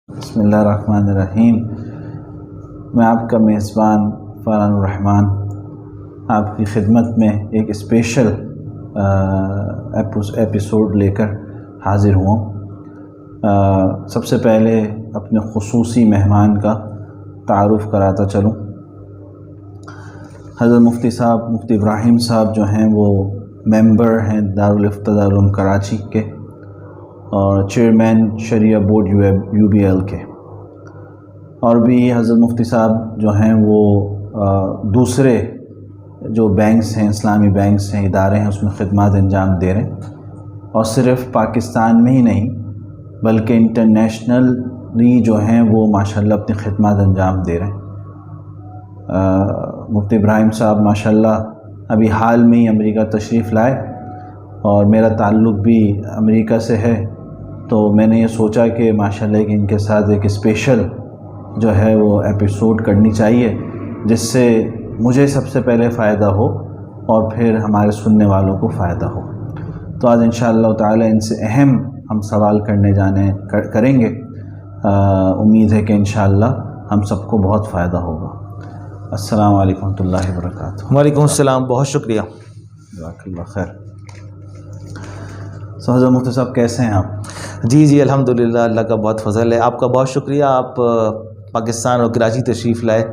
بسم اللہ الرحمن الرحیم۔ میں آپ کا میزبان فرحان الرحمن آپ کی خدمت میں ایک اسپیشل ایپیسوڈ لے کر حاضر ہوں۔ سب سے پہلے اپنے خصوصی مہمان کا تعارف کراتا چلوں۔ حضرت مفتی صاحب مفتی ابراہیم صاحب جو ہیں وہ ممبر ہیں دارالفتہ دارالعلوم کراچی کے اور چیئرمین شریعہ بورڈ یو بی ایل کے، اور بھی حضرت مفتی صاحب جو ہیں وہ دوسرے جو بینکس ہیں، اسلامی بینکس ہیں، ادارے ہیں، اس میں خدمات انجام دے رہے ہیں، اور صرف پاکستان میں ہی نہیں بلکہ انٹرنیشنلی جو ہیں وہ ماشاءاللہ اپنی خدمات انجام دے رہے ہیں۔ مفتی ابراہیم صاحب ماشاءاللہ ابھی حال میں ہی امریکہ تشریف لائے، اور میرا تعلق بھی امریکہ سے ہے، تو میں نے یہ سوچا کہ ماشاءاللہ کہ ان کے ساتھ ایک اسپیشل جو ہے وہ ایپیسوڈ کرنی چاہیے، جس سے مجھے سب سے پہلے فائدہ ہو اور پھر ہمارے سننے والوں کو فائدہ ہو۔ تو آج انشاءاللہ تعالی ان سے اہم ہم سوال کریں گے۔ امید ہے کہ انشاءاللہ ہم سب کو بہت فائدہ ہوگا۔ السلام علیکم ورحمۃ اللہ وبرکاتہ۔ وعلیکم السلام، بہت شکریہ۔ جزاک اللہ خیر۔ حضرت مفتی صاحب کیسے ہیں آپ؟ جی الحمدللہ، اللہ کا بہت فضل ہے، آپ کا بہت شکریہ۔ آپ پاکستان اور کراچی تشریف لائے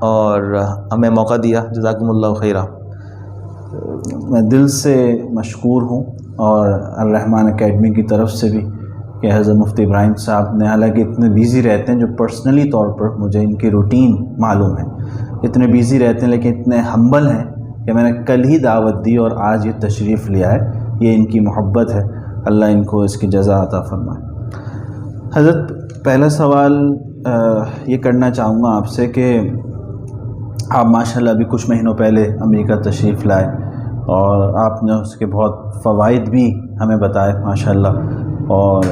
اور ہمیں موقع دیا، جزاکم اللہ خیرہ۔ میں دل سے مشکور ہوں، اور الرحمن اکیڈمی کی طرف سے بھی، کہ حضرت مفتی ابراہیم صاحب نے، حالانکہ اتنے بیزی رہتے ہیں، جو پرسنلی طور پر مجھے ان کی روٹین معلوم ہے، اتنے بیزی رہتے ہیں لیکن اتنے ہمبل ہیں کہ میں نے کل ہی دعوت دی اور آج یہ تشریف لیا ہے۔ یہ ان کی محبت ہے، اللہ ان کو اس کی جزا عطا فرمائے۔ حضرت پہلا سوال یہ کرنا چاہوں گا آپ سے کہ آپ ماشاءاللہ ابھی کچھ مہینوں پہلے امریکہ تشریف لائے، اور آپ نے اس کے بہت فوائد بھی ہمیں بتائے ماشاءاللہ، اور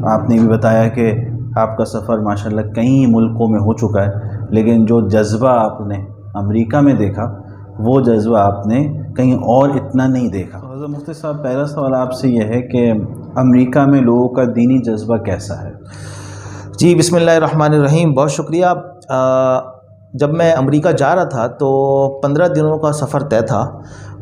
آپ نے بھی بتایا کہ آپ کا سفر ماشاءاللہ کئی ملکوں میں ہو چکا ہے، لیکن جو جذبہ آپ نے امریکہ میں دیکھا وہ جذبہ آپ نے کہیں اور اتنا نہیں دیکھا۔ حضرت مفتی صاحب پہلا سوال آپ سے یہ ہے کہ امریکہ میں لوگوں کا دینی جذبہ کیسا ہے؟ جی بسم اللہ الرحمن الرحیم، بہت شکریہ۔ جب میں امریکہ جا رہا تھا تو 15 دنوں کا سفر طے تھا،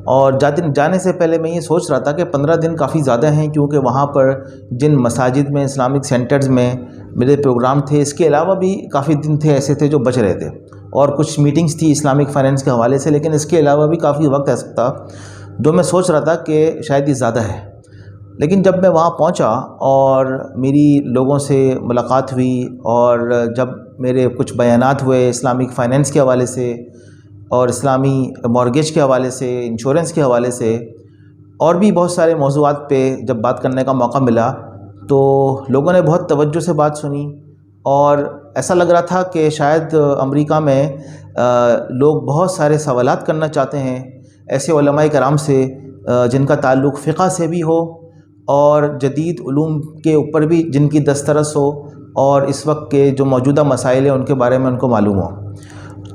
اور جانے سے پہلے میں یہ سوچ رہا تھا کہ 15 دن کافی زیادہ ہیں، کیونکہ وہاں پر جن مساجد میں، اسلامک سینٹرز میں میرے پروگرام تھے، اس کے علاوہ بھی کافی دن تھے ایسے تھے جو بچ رہے تھے، اور کچھ میٹنگز تھی اسلامک فائنینس کے حوالے سے، لیکن اس کے علاوہ بھی کافی وقت ایسا تھا جو میں سوچ رہا تھا کہ شاید یہ زیادہ ہے۔ لیکن جب میں وہاں پہنچا اور میری لوگوں سے ملاقات ہوئی، اور جب میرے کچھ بیانات ہوئے اسلامک فائنینس کے حوالے سے اور اسلامی مورگیج کے حوالے سے، انشورنس کے حوالے سے، اور بھی بہت سارے موضوعات پہ جب بات کرنے کا موقع ملا، تو لوگوں نے بہت توجہ سے بات سنی، اور ایسا لگ رہا تھا کہ شاید امریکہ میں لوگ بہت سارے سوالات کرنا چاہتے ہیں ایسے علماء کرام سے جن کا تعلق فقہ سے بھی ہو، اور جدید علوم کے اوپر بھی جن کی دسترس ہو، اور اس وقت کے جو موجودہ مسائل ہیں ان کے بارے میں ان کو معلوم ہو۔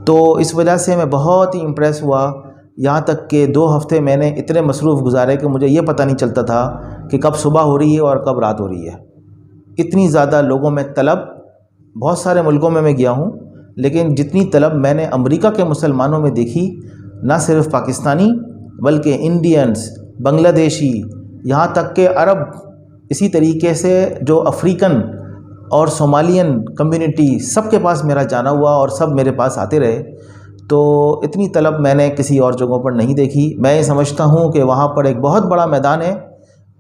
تو اس وجہ سے میں بہت ہی امپریس ہوا، یہاں تک کہ 2 ہفتے میں نے اتنے مصروف گزارے کہ مجھے یہ پتہ نہیں چلتا تھا کہ کب صبح ہو رہی ہے اور کب رات ہو رہی ہے۔ اتنی زیادہ لوگوں میں طلب، بہت سارے ملکوں میں گیا ہوں، لیکن جتنی طلب میں نے امریکہ کے مسلمانوں میں دیکھی، نہ صرف پاکستانی بلکہ انڈینز، بنگلہ دیشی، یہاں تک کہ عرب، اسی طریقے سے جو افریقن اور صومالین کمیونٹی، سب کے پاس میرا جانا ہوا، اور سب میرے پاس آتے رہے۔ تو اتنی طلب میں نے کسی اور جگہوں پر نہیں دیکھی۔ میں یہ سمجھتا ہوں کہ وہاں پر ایک بہت بڑا میدان ہے،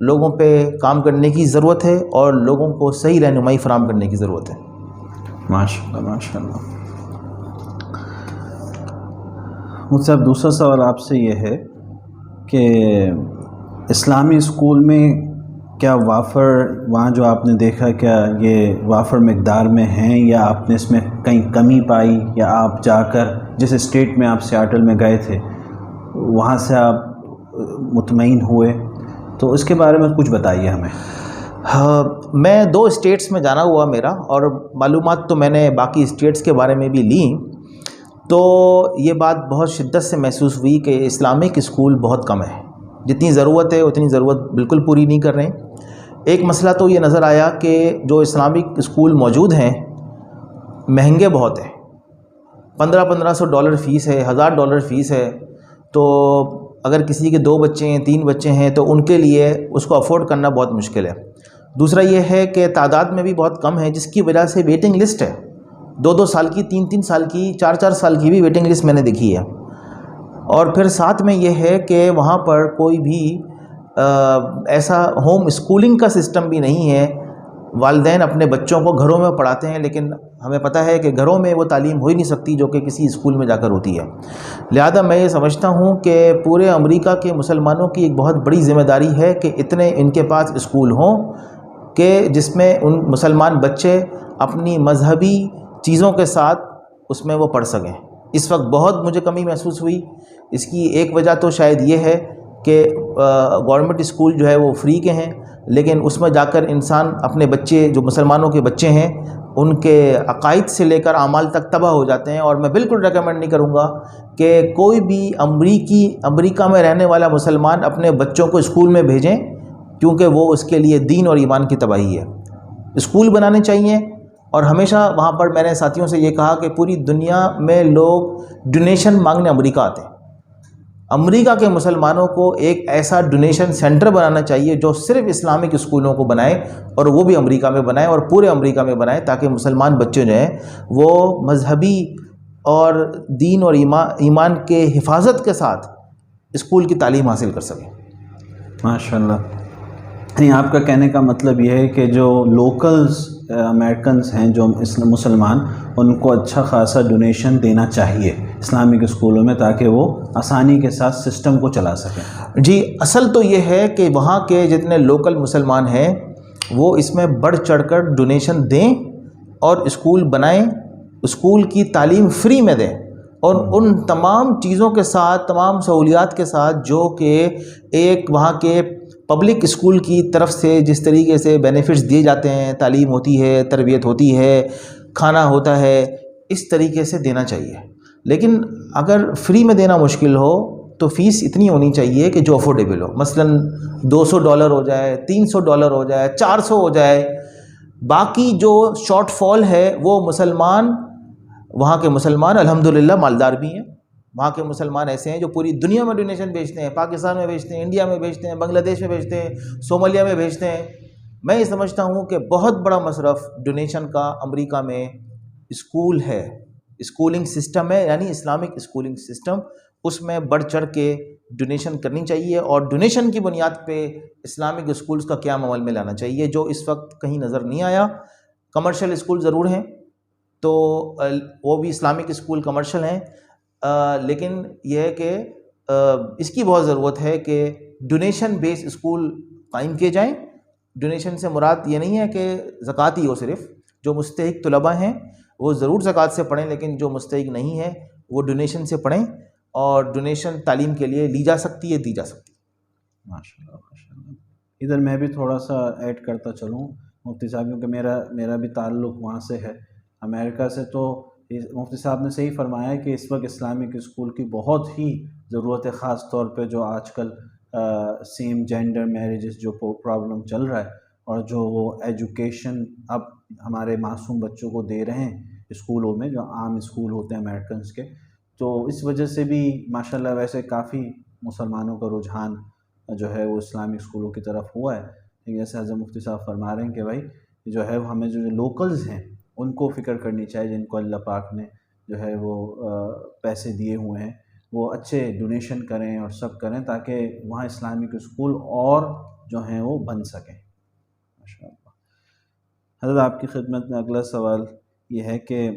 لوگوں پہ کام کرنے کی ضرورت ہے، اور لوگوں کو صحیح رہنمائی فراہم کرنے کی ضرورت ہے۔ ماشاءاللہ ماشاءاللہ۔ مجھ سے اب دوسرا سوال آپ سے یہ ہے کہ اسلامی اسکول میں کیا وافر، وہاں جو آپ نے دیکھا، کیا یہ وافر مقدار میں ہیں، یا آپ نے اس میں کہیں کمی پائی، یا آپ جا کر جس اسٹیٹ میں آپ سیاٹل میں گئے تھے وہاں سے آپ مطمئن ہوئے؟ تو اس کے بارے میں کچھ بتائیے ہمیں۔ میں 2 اسٹیٹس میں جانا ہوا میرا، اور معلومات تو میں نے باقی اسٹیٹس کے بارے میں بھی لیں، تو یہ بات بہت شدت سے محسوس ہوئی کہ اسلامک اسکول بہت کم ہے، جتنی ضرورت ہے اتنی ضرورت بالکل پوری نہیں کر رہے ہیں۔ ایک مسئلہ تو یہ نظر آیا کہ جو اسلامک اسکول موجود ہیں مہنگے بہت ہیں، $1500 فیس ہے، $1000 فیس ہے. تو اگر کسی کے 2 بچے ہیں 3 بچے ہیں تو ان کے لیے اس کو افورڈ کرنا بہت مشکل ہے. دوسرا یہ ہے کہ تعداد میں بھی بہت کم ہے، جس کی وجہ سے ویٹنگ لسٹ ہے 2 سال کی، 3 سال کی، 4 سال کی بھی ویٹنگ لسٹ میں نے دیکھی ہے. اور پھر ساتھ میں یہ ہے کہ وہاں پر کوئی بھی ایسا ہوم اسکولنگ کا سسٹم بھی نہیں ہے. والدین اپنے بچوں کو گھروں میں پڑھاتے ہیں، لیکن ہمیں پتہ ہے کہ گھروں میں وہ تعلیم ہو ہی نہیں سکتی جو کہ کسی اسکول میں جا کر ہوتی ہے. لہذا میں یہ سمجھتا ہوں کہ پورے امریکہ کے مسلمانوں کی ایک بہت بڑی ذمہ داری ہے کہ اتنے ان کے پاس اسکول ہوں کہ جس میں ان مسلمان بچے اپنی مذہبی چیزوں کے ساتھ اس میں وہ پڑھ سکیں. اس وقت بہت مجھے کمی محسوس ہوئی. اس کی ایک وجہ تو شاید یہ ہے کہ گورنمنٹ اسکول جو ہے وہ فری کے ہیں، لیکن اس میں جا کر انسان اپنے بچے جو مسلمانوں کے بچے ہیں ان کے عقائد سے لے کر اعمال تک تباہ ہو جاتے ہیں. اور میں بالکل ریکمینڈ نہیں کروں گا کہ کوئی بھی امریکہ میں رہنے والا مسلمان اپنے بچوں کو اسکول میں بھیجیں، کیونکہ وہ اس کے لیے دین اور ایمان کی تباہی ہے. اسکول بنانے چاہیے. اور ہمیشہ وہاں پر میں نے ساتھیوں سے یہ کہا کہ پوری دنیا میں لوگ ڈونیشن مانگنے امریکہ آتے ہیں. امریکہ کے مسلمانوں کو ایک ایسا ڈونیشن سینٹر بنانا چاہیے جو صرف اسلامک اسکولوں کو بنائے، اور وہ بھی امریکہ میں بنائے اور پورے امریکہ میں بنائے، تاکہ مسلمان بچے جو ہیں وہ مذہبی اور دین اور ایمان کے حفاظت کے ساتھ اسکول کی تعلیم حاصل کر سکیں. ماشاء اللہ. نہیں، آپ کا کہنے کا مطلب یہ ہے کہ جو لوکلز امریکنز ہیں جو مسلمان، ان کو اچھا خاصا ڈونیشن دینا چاہیے اسلامک اسکولوں میں تاکہ وہ آسانی کے ساتھ سسٹم کو چلا سکیں. جی، اصل تو یہ ہے کہ وہاں کے جتنے لوکل مسلمان ہیں وہ اس میں بڑھ چڑھ کر ڈونیشن دیں اور اسکول بنائیں، اسکول کی تعلیم فری میں دیں، اور ان تمام چیزوں کے ساتھ، تمام سہولیات کے ساتھ جو کہ ایک وہاں کے پبلک اسکول کی طرف سے جس طریقے سے بینیفٹس دیے جاتے ہیں، تعلیم ہوتی ہے، تربیت ہوتی ہے، کھانا ہوتا ہے، اس طریقے سے دینا چاہیے. لیکن اگر فری میں دینا مشکل ہو تو فیس اتنی ہونی چاہیے کہ جو افورڈیبل ہو. مثلا $200 ہو جائے، $300 ہو جائے، 400 ہو جائے. باقی جو شارٹ فال ہے وہ مسلمان، وہاں کے مسلمان الحمدللہ مالدار بھی ہیں. وہاں کے مسلمان ایسے ہیں جو پوری دنیا میں ڈونیشن بھیجتے ہیں، پاکستان میں بھیجتے ہیں، انڈیا میں بھیجتے ہیں، بنگلہ دیش میں بھیجتے ہیں، صومالیہ میں بھیجتے ہیں. میں یہ سمجھتا ہوں کہ بہت بڑا مصرف ڈونیشن کا امریکہ میں اسکول ہے، اسکولنگ سسٹم ہے، یعنی اسلامک اسکولنگ سسٹم. اس میں بڑھ چڑھ کے ڈونیشن کرنی چاہیے، اور ڈونیشن کی بنیاد پہ اسلامک اسکولز کا قیام عمل میں لانا چاہیے، جو اس وقت کہیں نظر نہیں آیا. کمرشل اسکول ضرور ہیں، تو وہ بھی اسلامک اسکول کمرشل ہیں، لیکن یہ ہے کہ اس کی بہت ضرورت ہے کہ ڈونیشن بیس اسکول قائم کیے جائیں. ڈونیشن سے مراد یہ نہیں ہے کہ زکوٰۃ ہی ہو، صرف جو مستحق طلباء ہیں وہ ضرور زکوٰۃ سے پڑھیں، لیکن جو مستحق نہیں ہے وہ ڈونیشن سے پڑھیں، اور ڈونیشن تعلیم کے لیے لی جا سکتی ہے، دی جا سکتی ہے. ماشاء اللہ ماشاء اللہ. ادھر میں بھی تھوڑا سا ایڈ کرتا چلوں مفتی صاحب، کیونکہ میرا بھی تعلق وہاں سے ہے، امریکہ سے. تو مفتی صاحب نے صحیح فرمایا کہ اس وقت اسلامک اسکول کی بہت ہی ضرورت ہے، خاص طور پہ جو آج کل سیم جینڈر میریجز جو پرابلم چل رہا ہے، اور جو وہ ایجوکیشن اب ہمارے معصوم بچوں کو دے رہے ہیں اسکولوں میں، جو عام اسکول ہوتے ہیں امریکنز کے. تو اس وجہ سے بھی ماشاءاللہ ویسے کافی مسلمانوں کا رجحان جو ہے وہ اسلامک اسکولوں کی طرف ہوا ہے. لیکن جیسے حضرت مفتی صاحب فرما رہے ہیں کہ بھائی جو ہے ہمیں جو لوکلز ہیں ان کو فکر کرنی چاہیے، جن کو اللہ پاک نے جو ہے وہ پیسے دیے ہوئے ہیں، وہ اچھے ڈونیشن کریں اور سب کریں تاکہ وہاں اسلامک اسکول اور جو ہیں وہ بن سکیں. ماشاء اللہ. حضرت آپ کی خدمت میں اگلا سوال یہ ہے کہ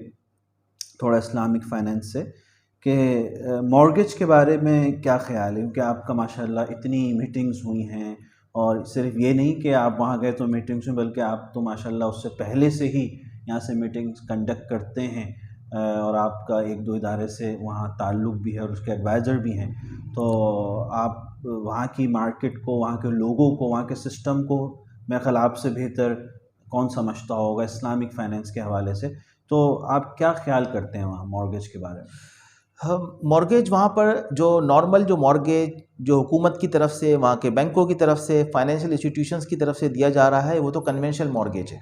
تھوڑا اسلامک فائنینس سے، کہ مورگیج کے بارے میں کیا خیال ہے؟ کیونکہ آپ کا ماشاءاللہ اتنی میٹنگز ہوئی ہیں، اور صرف یہ نہیں کہ آپ وہاں گئے تو میٹنگز میں، بلکہ آپ تو ماشاءاللہ اس سے پہلے سے ہی یہاں سے میٹنگز کنڈکٹ کرتے ہیں، اور آپ کا 1-2 ادارے سے وہاں تعلق بھی ہے اور اس کے ایڈوائزر بھی ہیں. تو آپ وہاں کی مارکیٹ کو، وہاں کے لوگوں کو، وہاں کے سسٹم کو میرے خیال آپ سے بہتر کون سمجھتا ہوگا اسلامک فائنینس کے حوالے سے. تو آپ کیا خیال کرتے ہیں وہاں مورگیج کے بارے میں؟ مارگیج وہاں پر جو نارمل جو مارگیج جو حکومت کی طرف سے وہاں کے بینکوں کی طرف سے فائنینشیل انسٹیٹیوشنز کی طرف سے دیا جا رہا ہے وہ تو کنونشنل مارگیج ہے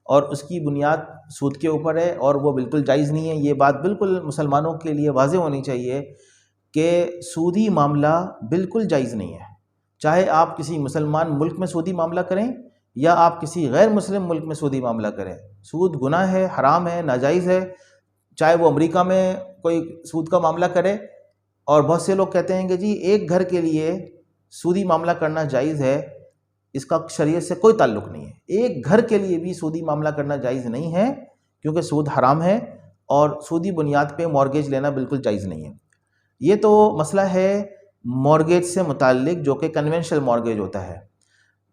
اور اس کی بنیاد سود کے اوپر ہے اور وہ بالکل جائز نہیں ہے. یہ بات بالکل مسلمانوں کے لیے واضح ہونی چاہیے کہ سودی معاملہ بالکل جائز نہیں ہے. چاہے آپ کسی مسلمان ملک میں سودی معاملہ کریں یا آپ کسی غیر مسلم ملک میں سودی معاملہ کریں, سود گناہ ہے, حرام ہے, ناجائز ہے. چاہے وہ امریکہ میں کوئی سود کا معاملہ کرے, اور بہت سے لوگ کہتے ہیں کہ جی ایک گھر کے لیے سودی معاملہ کرنا جائز ہے, اس کا شریعت سے کوئی تعلق نہیں ہے. ایک گھر کے لیے بھی سودی معاملہ کرنا جائز نہیں ہے کیونکہ سود حرام ہے اور سودی بنیاد پہ مارگیج لینا بالکل جائز نہیں ہے. یہ تو مسئلہ ہے مارگیج سے متعلق جو کہ کنونشنل مارگیج ہوتا ہے.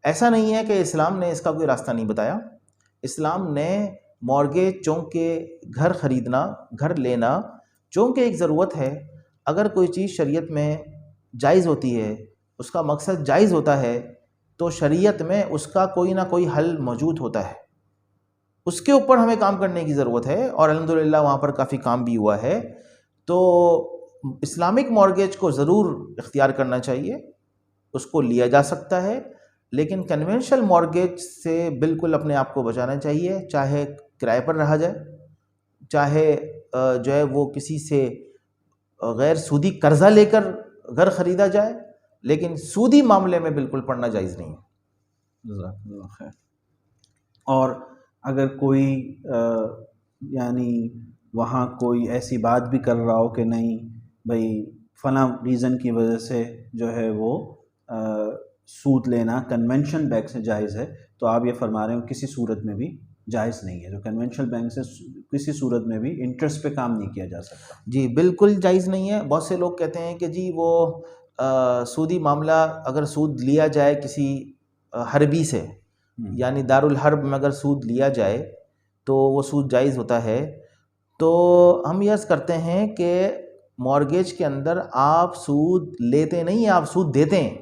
ایسا نہیں ہے کہ اسلام نے اس کا کوئی راستہ نہیں بتایا. اسلام نے مارگیج چونکہ گھر خریدنا, گھر لینا چونکہ ایک ضرورت ہے, اگر کوئی چیز شریعت میں جائز ہوتی ہے, اس کا مقصد جائز ہوتا ہے, تو شریعت میں اس کا کوئی نہ کوئی حل موجود ہوتا ہے. اس کے اوپر ہمیں کام کرنے کی ضرورت ہے اور الحمدللہ وہاں پر کافی کام بھی ہوا ہے. تو اسلامک مارگیج کو ضرور اختیار کرنا چاہیے, اس کو لیا جا سکتا ہے, لیکن کنونشنل مارگیج سے بالکل اپنے آپ کو بچانا چاہیے. چاہے کرائے پر رہا جائے, چاہے جو ہے وہ کسی سے غیر سودی قرضہ لے کر گھر خریدا جائے, لیکن سودی معاملے میں بالکل پڑنا جائز نہیں ہے. جزاک اللہ خیر. اور اگر کوئی یعنی وہاں کوئی ایسی بات بھی کر رہا ہو کہ نہیں بھائی فلاں ریزن کی وجہ سے جو ہے وہ سود لینا کنونشنل بینک سے جائز ہے, تو آپ یہ فرما رہے ہو کسی صورت میں بھی جائز نہیں ہے, جو کنونشنل بینک سے کسی صورت میں بھی انٹرسٹ پہ کام نہیں کیا جا سکتا. جی بالکل جائز نہیں ہے. بہت سے لوگ کہتے ہیں کہ جی وہ سودی معاملہ اگر سود لیا جائے کسی حربی سے, یعنی دارالحرب میں اگر سود لیا جائے تو وہ سود جائز ہوتا ہے. تو ہم یہ عرض کرتے ہیں کہ مارگیج کے اندر آپ سود لیتے نہیں ہیں, آپ سود دیتے ہیں.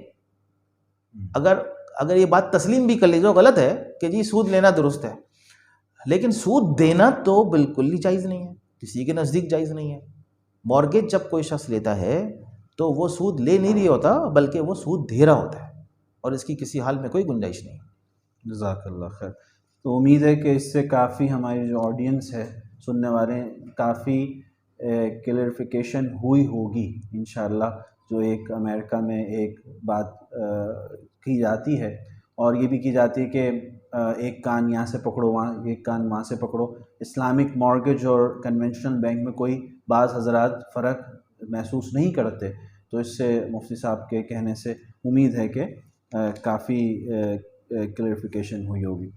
اگر یہ بات تسلیم بھی کر لیجیے, غلط ہے کہ جی سود لینا درست ہے, لیکن سود دینا تو بالکل ہی جائز نہیں ہے, کسی کے نزدیک جائز نہیں ہے. مارگیج جب کوئی شخص لیتا ہے تو وہ سود لے نہیں رہا ہوتا بلکہ وہ سود دے رہا ہوتا ہے, اور اس کی کسی حال میں کوئی گنجائش نہیں. جزاک اللہ خیر. تو امید ہے کہ اس سے کافی ہماری جو آڈینس ہے, سننے والے, کافی کلیئرفیکیشن ہوئی ہوگی انشاءاللہ. جو ایک امریکہ میں ایک بات کی جاتی ہے اور یہ بھی کی جاتی ہے کہ ایک کان یہاں سے پکڑو وہاں, ایک کان وہاں سے پکڑو. اسلامک مارگیج اور کنونشنل بینک میں کوئی بعض حضرات فرق محسوس نہیں کرتے, تو اس سے مفتی صاحب کے کہنے سے امید ہے کہ کافی کلیئرفیکیشن ہوئی ہوگی.